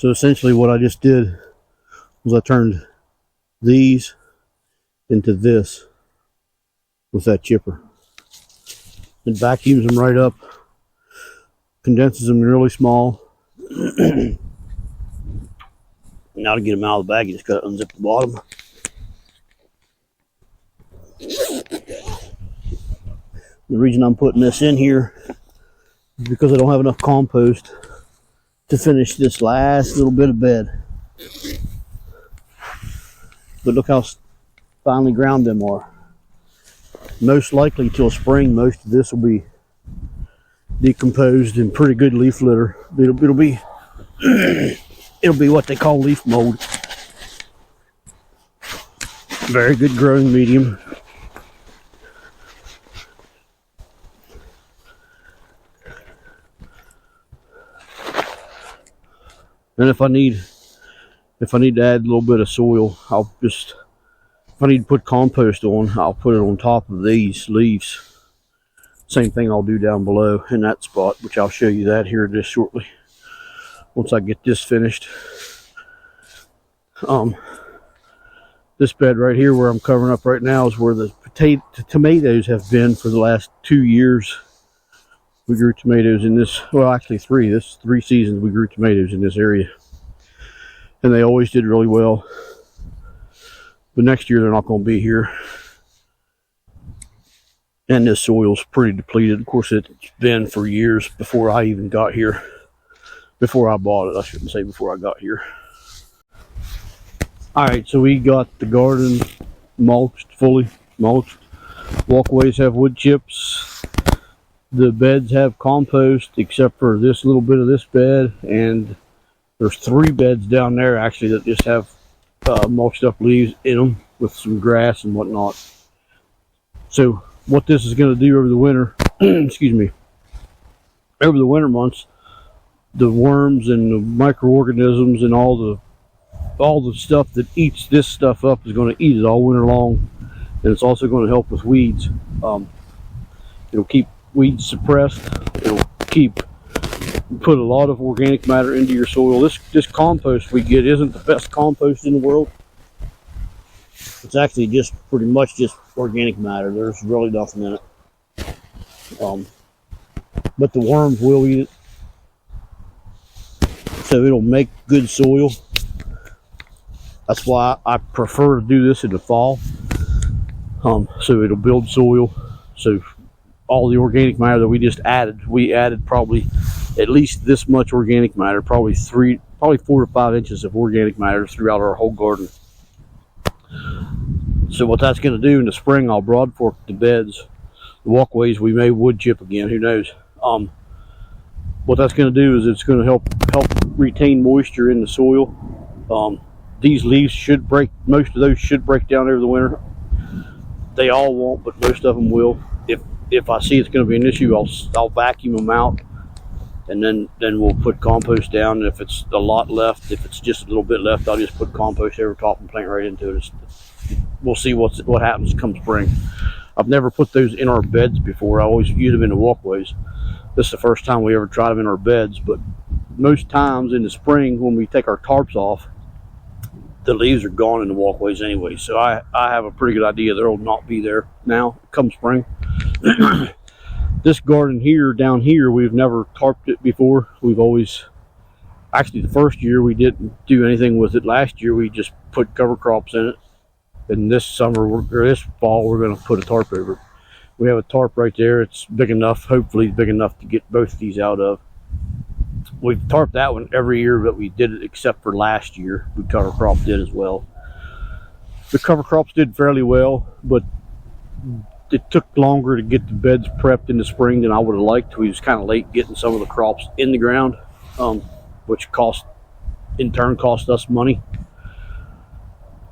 So essentially what I just did was I turned these into this with that chipper. It vacuums them right up, condenses them really small. Now to get them out of the bag, you just gotta unzip the bottom. The reason I'm putting this in here is because I don't have enough compost to finish this last little bit of bed. But look how finely ground them are. Most likely till spring, most of this will be decomposed in pretty good leaf litter. It'll be it'll be what they call leaf mold. Very good growing medium. And if I need to add a little bit of soil, if I need to put compost on, I'll put it on top of these leaves. Same thing I'll do down below in that spot, which I'll show you that here just shortly. Once I get this finished. This bed right here where I'm covering up right now is where the tomatoes have been for the last 2 years. We grew tomatoes in this, well actually three seasons we grew tomatoes in this area. And they always did really well. But next year they're not going to be here. And this soil's pretty depleted. Of course it's been for years before I even got here. Before I bought it, I shouldn't say before I got here. Alright, so we got the garden mulched, fully mulched. Walkways have wood chips. The beds have compost, except for this little bit of this bed, and there's 3 beds down there actually that just have mulched up leaves in them with some grass and whatnot. So what this is going to do over the winter, excuse me, over the winter months, the worms and the microorganisms and all the stuff that eats this stuff up is going to eat it all winter long, and it's also going to help with weeds. It'll keep weeds suppressed. It'll put a lot of organic matter into your soil. This compost we get isn't the best compost in the world. It's actually just pretty much just organic matter. There's really nothing in it. But the worms will eat it. So it'll make good soil. That's why I prefer to do this in the fall. So it'll build soil. So all the organic matter that we added probably at least this much organic matter, probably 4 to 5 inches of organic matter throughout our whole garden. So what that's going to do in the spring, I'll broad fork the beds. The walkways we may wood chip again, who knows. What that's going to do is it's going to help retain moisture in the soil. These leaves should break, most of those should break down over the winter. They all won't, but most of them will. If I see it's going to be an issue, I'll vacuum them out, and then we'll put compost down. And if it's a lot left, if it's just a little bit left, I'll just put compost over top and plant right into it. We'll see what happens come spring. I've never put those in our beds before. I always use them in the walkways. This is the first time we ever tried them in our beds, but most times in the spring when we take our tarps off, the leaves are gone in the walkways anyway. So I have a pretty good idea they'll not be there now come spring. This garden here, down here, we've never tarped it before. We've always, actually the first year we didn't do anything with it. Last year we just put cover crops in it. And this summer, or this fall, we're going to put a tarp over it. We have a tarp right there. It's big enough, hopefully big enough to get both of these out of. We've tarped that one every year that we did it, except for last year. We cover crops did as well. The cover crops did fairly well, but it took longer to get the beds prepped in the spring than I would have liked. We was kind of late getting some of the crops in the ground, which in turn cost us money.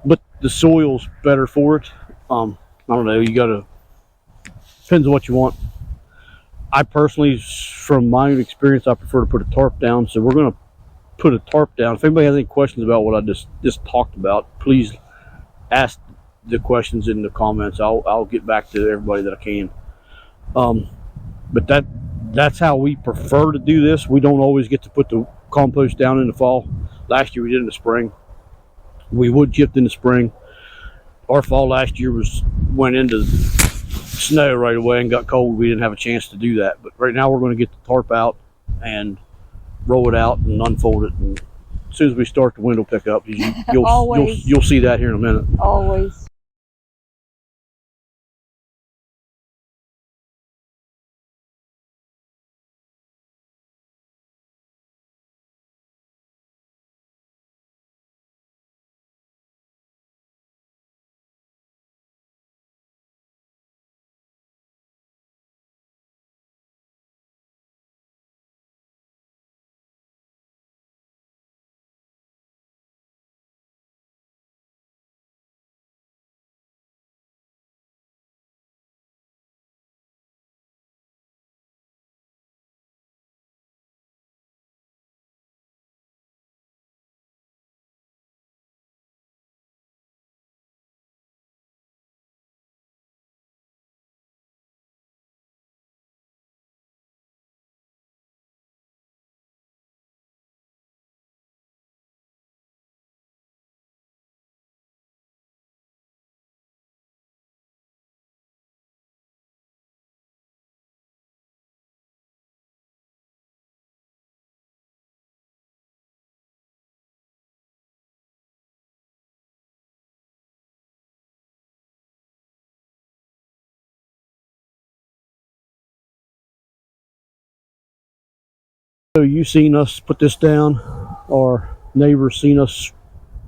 But the soil's better for it. I don't know, depends on what you want. I personally, from my own experience, I prefer to put a tarp down. So we're going to put a tarp down. If anybody has any questions about what I just talked about, please ask the questions in the comments. I'll get back to everybody that I can. But that's how we prefer to do this. We don't always get to put the compost down in the fall. Last year we did in the spring. We wood chipped in the spring. Our fall last year went into snow right away and got cold. We didn't have a chance to do that. But right now we're going to get the tarp out and roll it out and unfold it. And as soon as we start, the wind will pick up. You'll see that here in a minute. Always. So you seen us put this down. Our neighbor seen us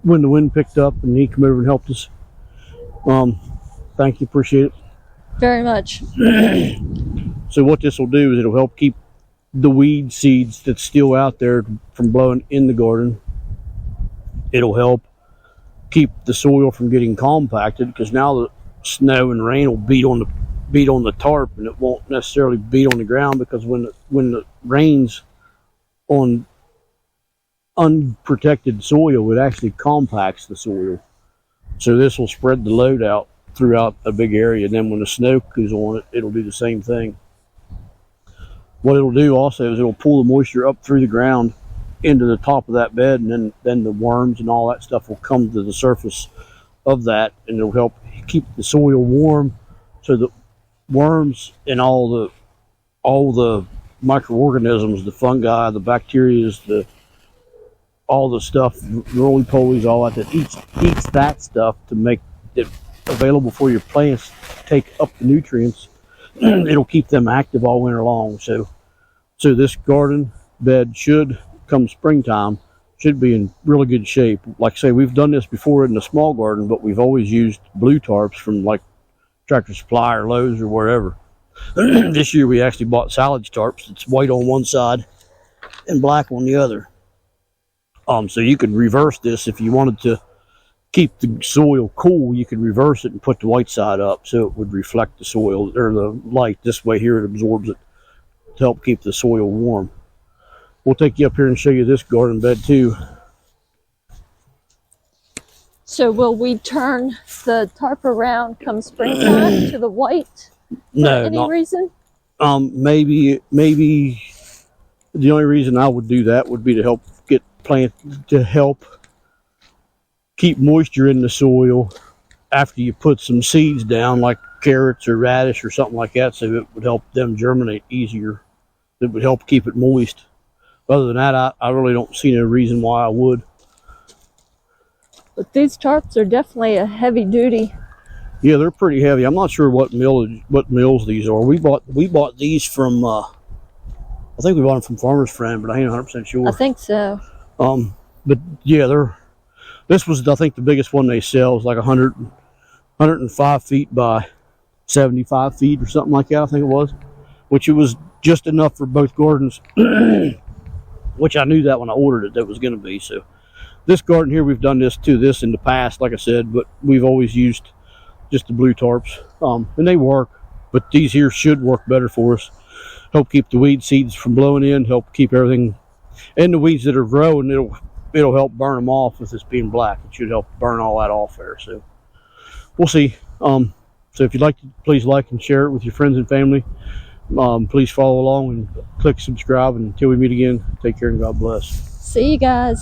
when the wind picked up, and he came over and helped us. Thank you, appreciate it. Very much. So what this will do is it'll help keep the weed seeds that's still out there from blowing in the garden. It'll help keep the soil from getting compacted, because now the snow and rain will beat on the tarp, and it won't necessarily beat on the ground, because when the rains on unprotected soil, it actually compacts the soil. So this will spread the load out throughout a big area, and then when the snow goes on it, it'll do the same thing. What it'll do also is it'll pull the moisture up through the ground into the top of that bed, and then the worms and all that stuff will come to the surface of that, and it'll help keep the soil warm, so the worms and all the microorganisms, the fungi, the bacteria, all the stuff, the roly-polies, all that eats that stuff to make it available for your plants to take up the nutrients. It'll keep them active all winter long. So this garden bed should, come springtime, should be in really good shape. Like I say, we've done this before in the small garden, but we've always used blue tarps from like Tractor Supply or Lowe's or wherever. This year we actually bought silage tarps. It's white on one side and black on the other. So you could reverse this if you wanted to keep the soil cool. You could reverse it and put the white side up so it would reflect the soil or the light. This way here it absorbs it to help keep the soil warm. We'll take you up here and show you this garden bed too. So will we turn the tarp around come springtime to the white? No, any reason? Maybe the only reason I would do that would be to help get to help keep moisture in the soil after you put some seeds down, like carrots or radish or something like that, so it would help them germinate easier. It would help keep it moist. Other than that, I really don't see no reason why I would. But these tarps are definitely a heavy duty. Yeah, they're pretty heavy. I'm not sure what mills these are. We bought these from I think we bought them from Farmer's Friend, but I ain't 100% sure. I think so. But yeah, this was, I think, the biggest one they sell. It's like 105 feet by 75 feet or something like that, I think it was. Which it was just enough for both gardens. Which I knew that when I ordered it, that was going to be. So this garden here, we've done this in the past, like I said, but we've always used just the blue tarps. And they work, but these here should work better for us. Help keep the weed seeds from blowing in, help keep everything, and the weeds that are growing, it'll help burn them off with this being black. It should help burn all that off there. So we'll see. So if you'd like to, please like and share it with your friends and family. Please follow along and click subscribe. And until we meet again, take care and God bless. See you guys.